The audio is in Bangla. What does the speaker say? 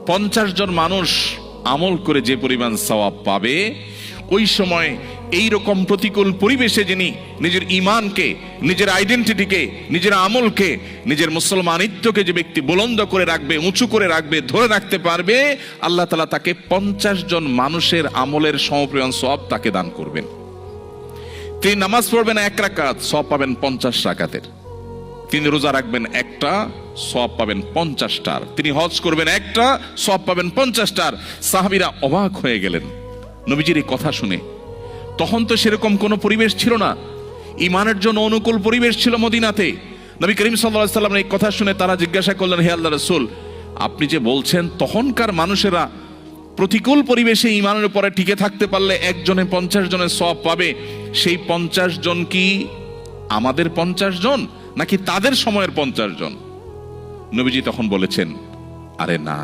50 জন মানুষ আমল করে যে পরিমাণ সওয়াব পাবে, ওই সময় এই রকম প্রতিকূল পরিবেশে যিনি নিজের ঈমানকে, নিজের আইডেন্টিটিকে, নিজের আমলকে, নিজের মুসলমানিত্বকে যে ব্যক্তি বুলন্দ করে রাখবে, উঁচু করে রাখবে, ধরে রাখতে পারবে, আল্লাহ তাআলা তাকে 50 জন মানুষের আমলের সমপরিমাণ সওয়াব তাকে দান করবেন। তিনি নামাজ পড়বেন 1 রাকাত, সওয়াব পাবেন 50 রাকাতের। তিনি রোজা রাখবেন 1টা, সওয়াব পাবেন 50টার। তিনি হজ করবেন 1টা, সওয়াব পাবেন 50টার। সাহাবীরা অবাক হয়ে গেলেন নবীজির এই কথা শুনে। তখন তো সেরকম কোনো পরিবেশ ছিল না, ঈমানের জন্য অনুকূল পরিবেশ ছিল মদিনাতে। নবী করিম সাল্লাল্লাহু আলাইহি ওয়াসাল্লাম এই কথা শুনে তারা জিজ্ঞাসা করলেন, হে আল্লাহর রাসূল, আপনি যে বলছেন তখনকার মানুষেরা প্রতিকূল পরিবেশে ঈমানের উপরে টিকে থাকতে পারলে একজনে 50 জনের সওয়াব পাবে, সেই 50 জন কি আমাদের 50 জন নাকি তাদের সময়ের 50 জন? নবীজি তখন বলেছেন, আরে না,